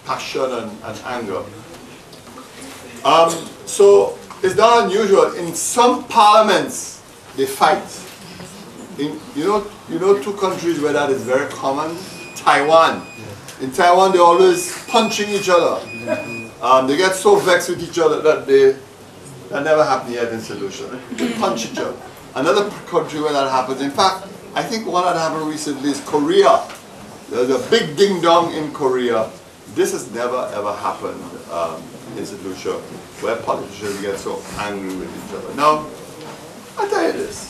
[SPEAKER 1] passion and anger. So it's not unusual. In some parliaments, they fight. You know 2 countries where that is very common? Taiwan. In Taiwan, they're always punching each other. They get so vexed with each other that that never happened yet in solution. They punch each other. Another country where that happens, in fact, I think one that happened recently is Korea. There's a big ding-dong in Korea. This has never ever happened in St. Lucia, where politicians get so angry with each other. Now, I tell you this.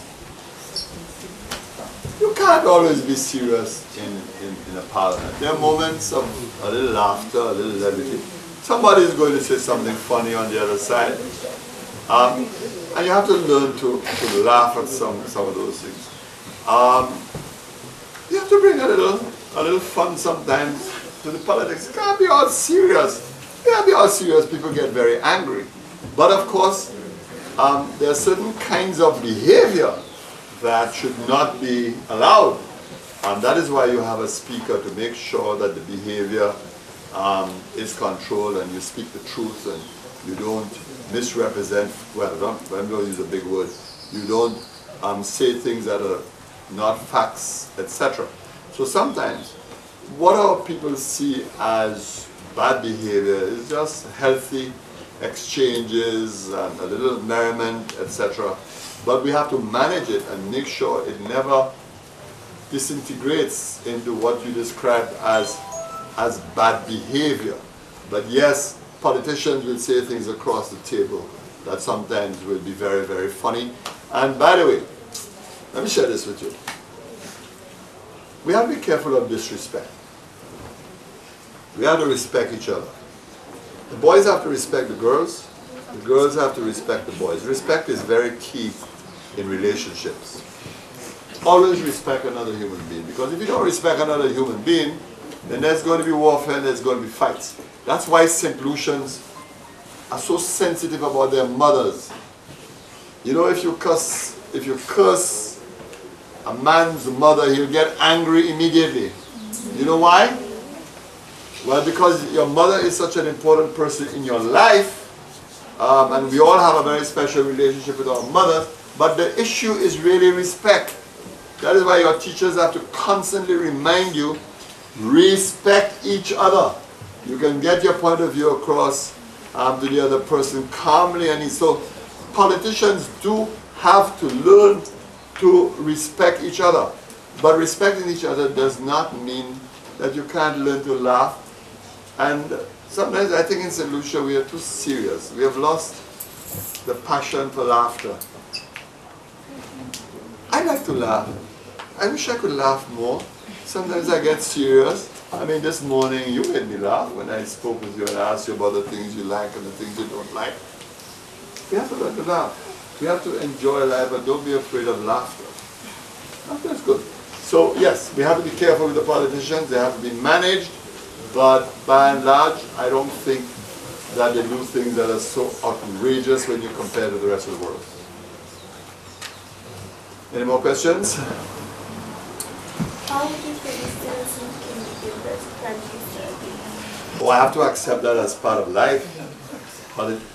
[SPEAKER 1] You can't always be serious in a parliament. There are moments of a little laughter, a little levity. Somebody is going to say something funny on the other side. And you have to learn to laugh at some of those things. You have to bring a little fun sometimes to the politics. You can't be all serious. You can't be all serious. People get very angry. But of course, there are certain kinds of behavior that should not be allowed. And that is why you have a speaker, to make sure that the behavior is controlled and you speak the truth and you don't misrepresent, well, I'm going to use a big word, you don't say things that are not facts, etc. So sometimes what our people see as bad behavior is just healthy exchanges and a little merriment, etc. But we have to manage it and make sure it never disintegrates into what you described as bad behavior. But yes, politicians will say things across the table that sometimes will be very, very funny. And by the way, let me share this with you. We have to be careful of disrespect. We have to respect each other. The boys have to respect the girls have to respect the boys. Respect is very key in relationships. Always respect another human being, because if you don't respect another human being, then there's going to be warfare and there's going to be fights. That's why St. Lucians are so sensitive about their mothers. You know, if you curse a man's mother, he'll get angry immediately. You know why? Well, because your mother is such an important person in your life, and we all have a very special relationship with our mothers, but the issue is really respect. That is why your teachers have to constantly remind you, respect each other. You can get your point of view across to the other person calmly, and so politicians do have to learn to respect each other. But respecting each other does not mean that you can't learn to laugh. And sometimes I think in St. Lucia we are too serious. We have lost the passion for laughter. I like to laugh. I wish I could laugh more. Sometimes I get serious. I mean, this morning you made me laugh when I spoke with you and asked you about the things you like and the things you don't like. We have to learn to laugh. We have to enjoy life, but don't be afraid of laughter. Laughter is good. So yes, we have to be careful with the politicians. They have to be managed, but by and large, I don't think that they do things that are so outrageous when you compare to the rest of the world. Any more questions?
[SPEAKER 8] How do you distance in the country?
[SPEAKER 1] Oh, I have to accept that as part of life.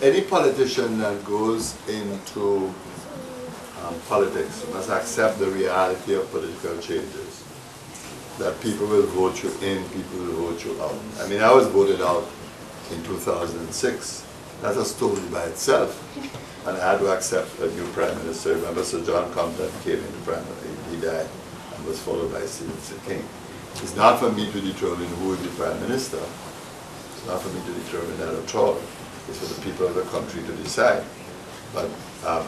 [SPEAKER 1] Any politician that goes into politics must accept the reality of political changes. That people will vote you in, people will vote you out. I mean, I was voted out in 2006. That's a story by itself. And I had to accept a new prime minister. Remember, Sir John Compton came into prime minister. He died and was followed by Stevenson King. It's not for me to determine who will be prime minister. It's not for me to determine that at all. It's for the people of the country to decide. But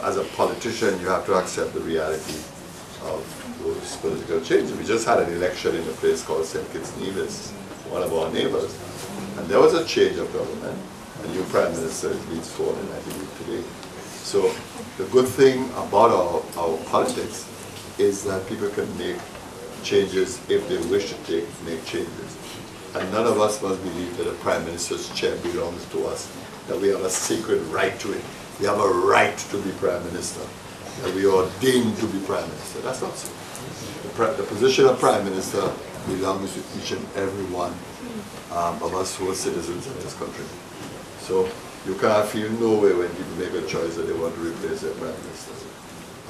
[SPEAKER 1] as a politician, you have to accept the reality of those political changes. We just had an election in a place called St. Kitts Nevis, one of our neighbors. And there was a change of government. A new prime minister is being sworn in, I believe, today. So the good thing about our politics is that people can make changes if they wish to make changes. And none of us must believe that a prime minister's chair belongs to us, that we have a sacred right to it. We have a right to be prime minister, that we are ordained to be prime minister. That's not so. The position of prime minister belongs to each and every one of us who are citizens of this country. So you can't feel no way when people make a choice that they want to replace their prime minister.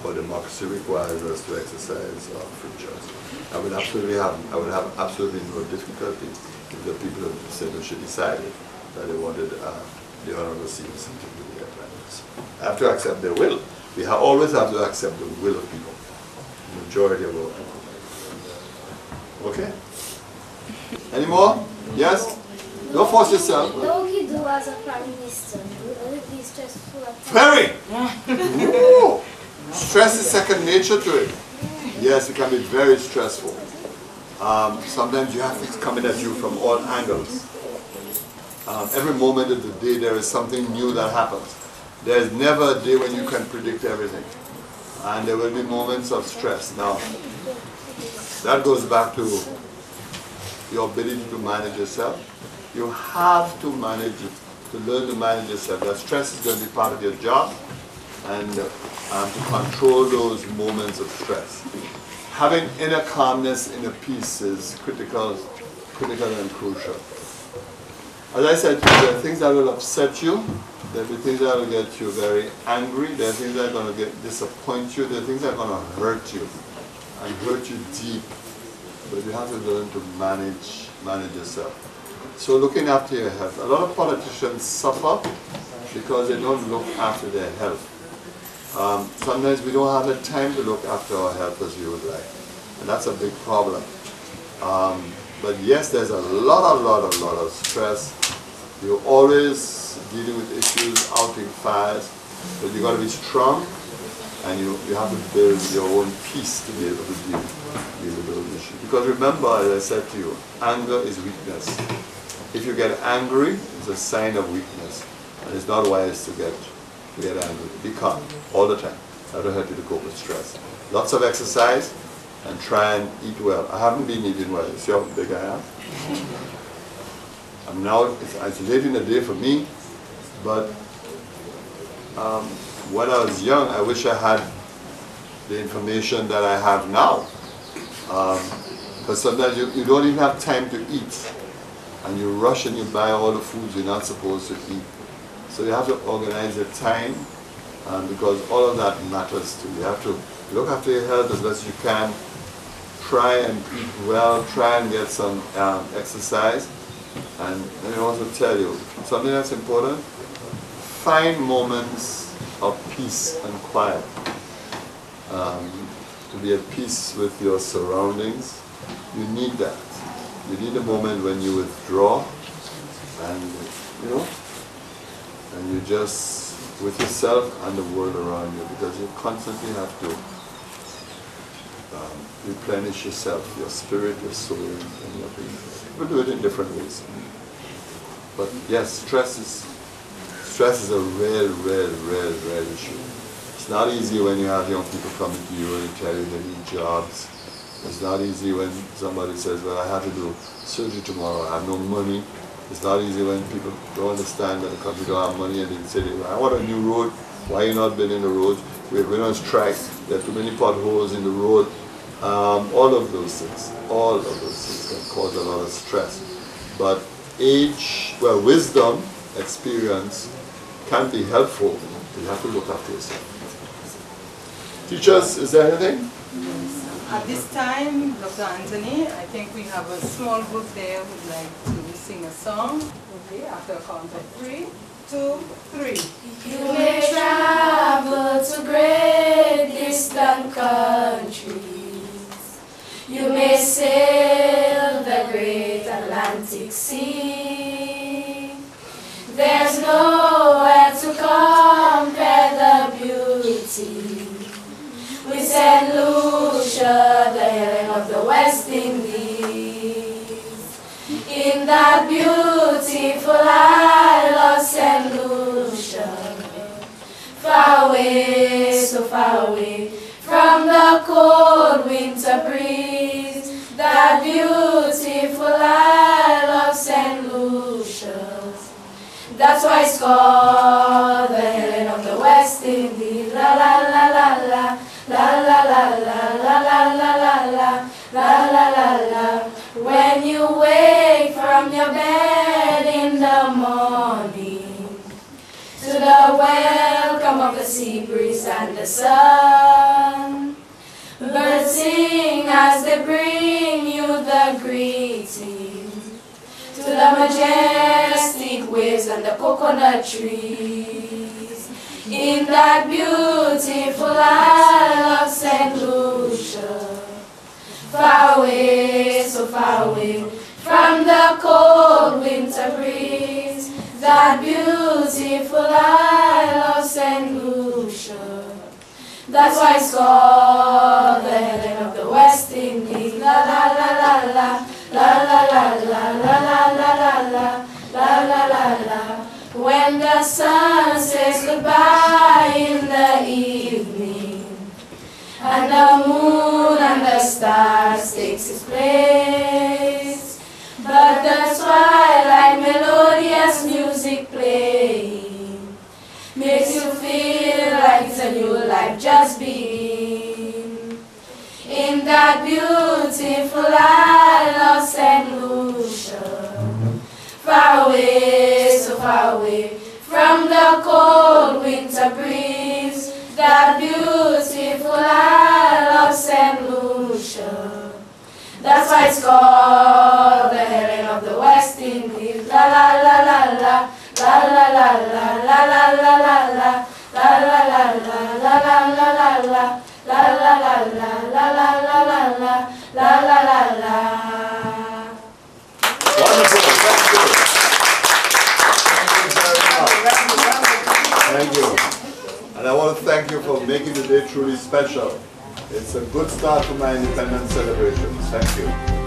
[SPEAKER 1] Our democracy requires us to exercise our free choice. I would have absolutely no difficulty if the people of St. Lucia decided that they wanted the Honorable Stevenson to be their prime minister. I have to accept their will. We always have to accept the will of people, the majority of our people. Okay? Any more? Yes? Don't force yourself.
[SPEAKER 8] What would you do as a prime minister? Would it be stressful at times?
[SPEAKER 1] Very! Ooh. Stress is second nature to it. Yes, it can be very stressful. Sometimes you have things coming at you from all angles. Every moment of the day there is something new that happens. There is never a day when you can predict everything. And there will be moments of stress. Now, that goes back to your ability to manage yourself. You have to manage it, to learn to manage yourself. That stress is going to be part of your job, and to control those moments of stress. Having inner calmness, inner peace is critical and crucial. As I said, there are things that will upset you, there will be things that will get you very angry, there are things that are going to disappoint you, there are things that are going to hurt you, and hurt you deep. But you have to learn to manage yourself. So looking after your health. A lot of politicians suffer because they don't look after their health. Sometimes we don't have the time to look after our health as we would like. And that's a big problem. But yes, there's a lot of stress. You're always dealing with issues, outing fires, but you got to be strong, and you have to build your own peace to be able to deal with those issues. Because remember, as I said to you, anger is weakness. If you get angry, it's a sign of weakness, and it's not wise to get angry. Be calm all the time. That'll help you to cope with stress. Lots of exercise, and try and eat well. I haven't been eating well. You see how big I am? It's late in the day for me, but when I was young, I wish I had the information that I have now. Because sometimes you don't even have time to eat. and you rush and you buy all the foods you're not supposed to eat. So you have to organize your time, because all of that matters too. You have to look after your health as best you can, try and eat well, try and get some exercise, and let me also tell you, something that's important, find moments of peace and quiet. To be at peace with your surroundings, you need that. You need a moment when you withdraw and, you know, and you just with yourself and the world around you, because you constantly have to replenish yourself, your spirit, your soul, and your being. We'll do it in different ways. But yes, stress is a real issue. It's not easy when you have young people coming to you and tell you they need jobs. It's not easy when somebody says, well, I have to do surgery tomorrow, I have no money. It's not easy when people don't understand that the country don't have money and they say, I want a new road, why are you not building the roads? We're on strike, there are too many potholes in the road. All of those things can cause a lot of stress. But wisdom, experience can be helpful. You have to look after yourself. Teachers, is there anything?
[SPEAKER 2] At this time, Dr. Anthony, I think we have a small group there who would like to sing a song. Okay, after a count of 3, 2, 3.
[SPEAKER 4] You may travel to great distant countries. You may sail the great Atlantic Sea. There's nowhere to compare the beauty with St. Lucia, the Helen of the West Indies. In that beautiful isle of St. Lucia, far away, so far away from the cold winter breeze, that beautiful isle of St. Lucia. That's why it's called the Helen of the West Indies. La la la la la, la la la la la la la la la la la la la. When you wake from your bed in the morning, to the welcome of the sea breeze and the sun, birds sing as they bring you the greeting. To the majestic waves and the coconut trees, in that beautiful isle of St. Lucia, far away, so far away from the cold winter breeze, that beautiful isle of St. Lucia. That's why it's called the Helen of the West Indies. La la la la la. La la la la la la la la la la la la la. When the sun says goodbye in the evening, and the moon and the stars takes its place, but the twilight melodious music playing makes you feel like it's a new life just begun. In that beautiful isle of St. Lucia, far away, so far away from the cold winter breeze, that beautiful isle of St. Lucia. That's why it's called the Helen of the West Indies. La la la la la, la la la la la la la la la, la la la la la la la la la. La la la la la la la la la la la la la.
[SPEAKER 1] Wonderful, thank you. Thank you. And I want to thank you for making the day truly special. It's a good start for my independence celebrations. Thank you.